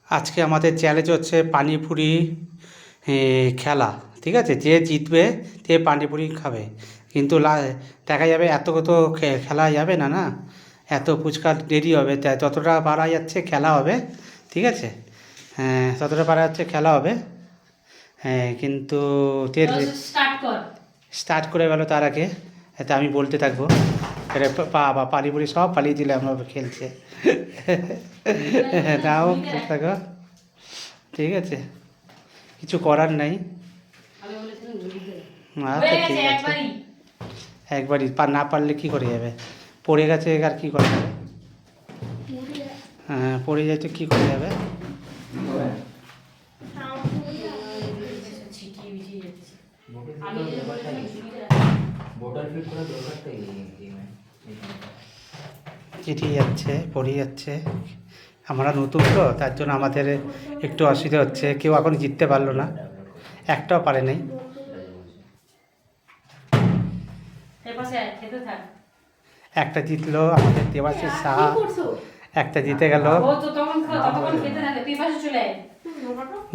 আজকে আমাদের চ্যালেঞ্জ হচ্ছে পানিপুরি খেলা। ঠিক আছে, যে জিতবে সে পানিপুরি খাবে। কিন্তু দেখা যাবে এত তো খেলা যাবে না, না এত ফুচকা দেরি হবে, তাই যতটা পারা যাচ্ছে খেলা হবে। ঠিক আছে, হ্যাঁ যতটা পারা যাচ্ছে খেলা হবে। হ্যাঁ কিন্তু স্টার্ট করে গেলো তার আগে, এতে আমি বলতে থাকবো। এটা পানিপুরি সব পালিয়ে দিলে আমরা খেলছে। নাও খেলতে থাকো, ঠিক আছে, কিছু করার নাই। আচ্ছা ঠিক আছে, একবারই না পারলে কী করে যাবে, পড়ে গেছে আর কী করে যাবে। হ্যাঁ পড়ে যাচ্ছে কী করে যাবে। চিঠি যাচ্ছে, পড়ে যাচ্ছে। আমরা নতুন তো, তার জন্য আমাদের একটু অসুবিধা হচ্ছে। কেউ এখন জিততে পারলো না, একটাও পারে নাই। একটা জিতলো আমাদের দেবাশিস সাহা, একটা জিতে গেল।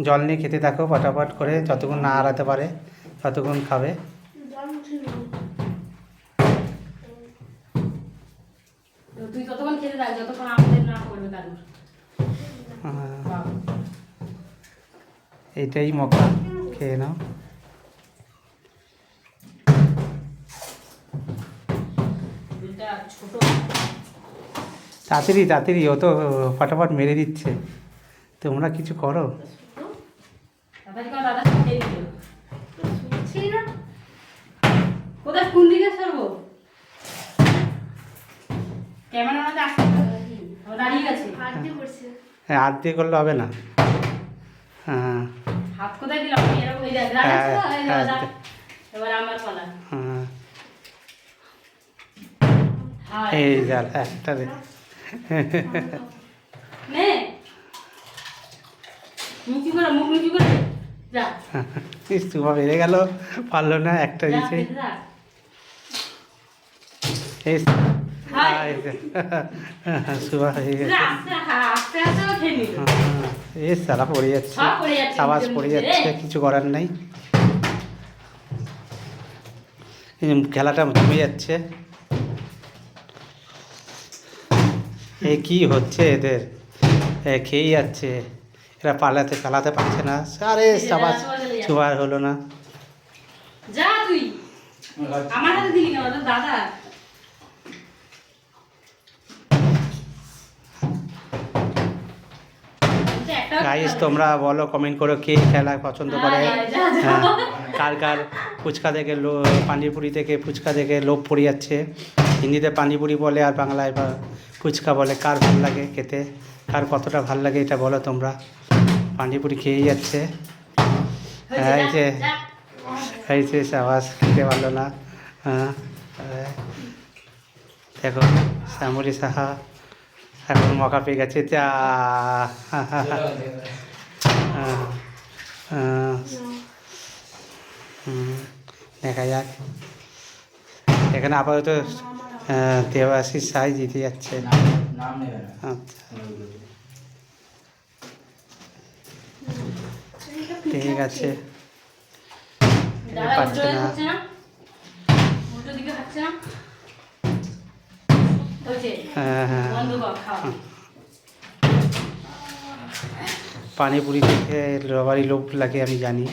জল নিয়ে খেতে থাকো ফটাফট করে, যতক্ষণ না হারাতে পারে ততক্ষণ খাবে। তুই ততক্ষণ খেতে থাক যতক্ষণ আমাদের না করবে কারুর। এইটাই মকা, খেয়ে নাও। তাড়াতাড়ি তাড়াতাড়ি, ও তো ফটাফট মেরে দিচ্ছে, তোমরা কিছু করো। কোথায় কোন দিকে সরবো? হ্যাঁ হাত দিয়ে করলে হবে না। হ্যাঁ হাত কোথায় দিলাম? এবার আমার পালা। এই যার একটা নে মুখি করে মুখ মুখি করে যা। সুমা বেড়ে গেল, পারলো না, একটা দিচ্ছে। এই সুমা হয়ে গেছে, এই সারা পড়ে যাচ্ছে, আওয়াজ পড়ে যাচ্ছে, কিছু করার নাই। খেলাটা জমে যাচ্ছে। এ কি হচ্ছে এদের, খেয়েই যাচ্ছে, এরা পালাতে পারছে না। আরে আওয়াজ সুবার হলো না। যা তুই আমার হাতে দিলি না, দাদা। গাইস তোমরা বলো, কমেন্ট করো কে খেলা পছন্দ করে। হ্যাঁ কার কার ফুচকা থেকে পানিপুরি থেকে ফুচকা থেকে লোভ পড়ে যাচ্ছে। হিন্দিতে পানিপুরি বলে আর বাংলায় ফুচকা বলে, কার ভাল লাগে খেতে, কার কতটা ভাল লাগে এটা বলো তোমরা। পানিপুরি খেয়েই যাচ্ছে। হ্যাঁ এই যে আওয়াজ, খেতে পারলো না। হ্যাঁ দেখো শ্যামলী সাহা এখন মকা পেয়ে গেছে। দেখা যাক, এখানে আপাতত দেবাশিস সাহাই জিতে যাচ্ছে। আচ্ছা ঠিক আছে, পাচ্ছে না। হ্যাঁ হ্যাঁ পানিপুরি থেকে সবারই লোভ লাগে, আমি জানি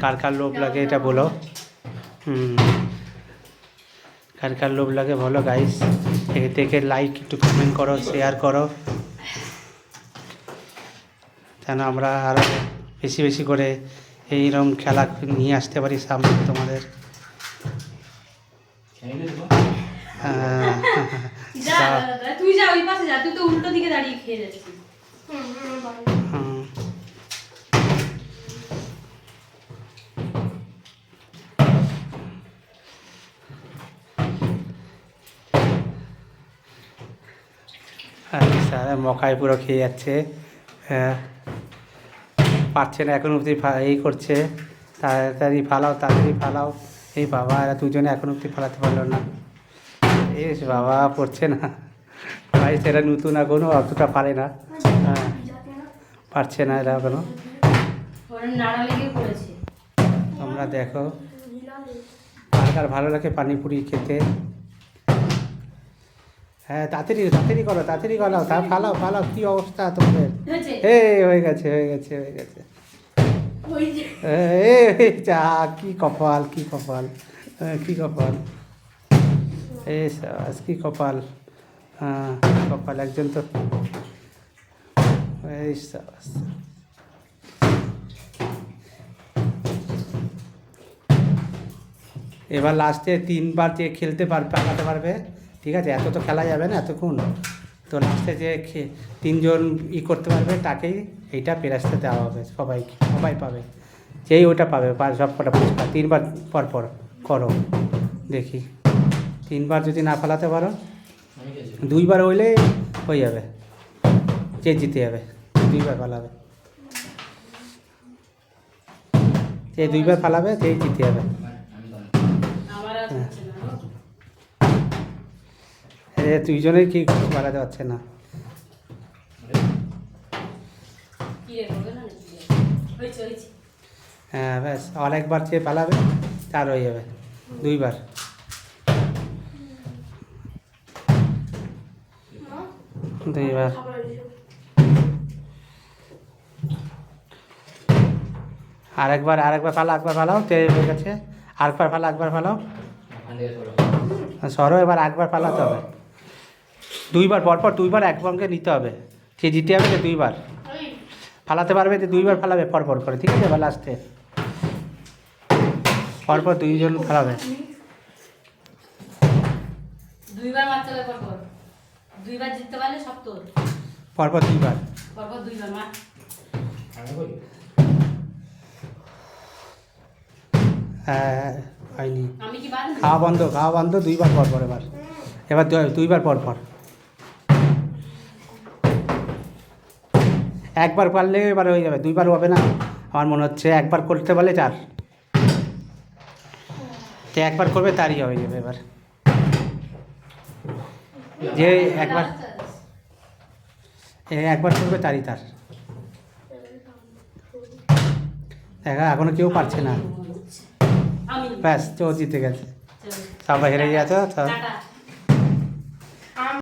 কার কার লোভ লাগে এটা বলো। কার কার লোভ লাগে বলো গাইস, থেকে লাইক একটু কমেন্ট করো, শেয়ার করো, যেন আমরা আরও বেশি বেশি করে এইরকম খেলা নিয়ে আসতে পারি সামনে তোমাদের। তুই যা ওই পাশে যা, তুই তো উল্টো দিকে দাঁড়িয়ে খেয়ে যাচ্ছিস। স্যার মকাই পুরো খেয়ে যাচ্ছে, পারছে না এখন অবধি, এই করছে তাড়াতাড়ি ফালাও তাড়াতাড়ি ফালাও। এই বাবা এরা দুজনে এখন অবধি ফালাতে পারলো না। এই বাবা পড়ছে না ভাই, সেটা নতুন এখনও অতটা পারে না। হ্যাঁ পারছে না এরা এখনো। ওরা নাড়া লেগে পড়েছে। তোমরা দেখো কার ভালো লাগে পানিপুরি খেতে। হ্যাঁ তাড়াতাড়ি তাড়াতাড়ি করো, তাড়াতাড়ি করো, তা ফালাও ফালাও। কী অবস্থা তোমাদের? হয়েছে? হয়ে গেছে হয়ে গেছে হয়ে গেছে। ওই যে চা কি কপাল, কি কপাল, কি কপাল, এই সাবাস কি কপাল। হ্যাঁ কপাল একজন তো, এই সাবাস। এবার লাস্টে 3বার যে খেলতে পালাতে পারবে, ঠিক আছে? এত তো খেলা যাবে না এতক্ষণ, তো লাস্টে যে 3জন করতে পারবে তাকেই এইটা প্রাইজটা দেওয়া হবে। সবাই পাবে, যেই ওটা পাবে সব কটা পুরস্কার। 3বার পর পর করো দেখি। 3বার যদি না ফেলাতে পারো, 2বার হইলেই হয়ে যাবে, যে জিতে যাবে। 2বার ফেলাবে, যে 2বার ফেলাবে সেই জিতে যাবে। আমার আর হচ্ছে না। দুইজনেই কি ফেলাতে পারছে না। কি রে হবে না নাকি? হয়েছে হয়েছে। হ্যাঁ ব্যাস, আর একবার যে পালাবে তার হয়ে যাবে। 2বার আরেকবার একবার ফালাও, হয়ে গেছে। একবার ফালাও সরো। এবার একবার ফালাতে হবে, 2বার পরপর 2বার একসঙ্গে নিতে হবে। যে জিতে যাবে যে 2বার ফালাতে পারবে, যে 2বার ফালাবে পরপর করে, ঠিক আছে? এবার লাস্টে পরপর 2জন ফালাবে। 2বার মারতে হবে পরপর। 2বার জিততে পারলে সব তোর। পরপর 2বার, পরপর 2বার মার। হ্যাঁ হয়নি। আমি কি বাদ? খাওয়া বন্ধ 2বার পরপর। এবার 2বার পরপর। একবার পারলে এবার হয়ে যাবে, 2বার হবে না আমার মনে হচ্ছে। একবার করতে পারলে 4, যে একবার করবে তারই হয়ে যাবে। এবার যে একবার করবে তারই তার। দেখা এখনো কেউ পারছে না। আমি ব্যাস ও জিতে গেছে, চল। সবাই হেরে গেছে। টাটা।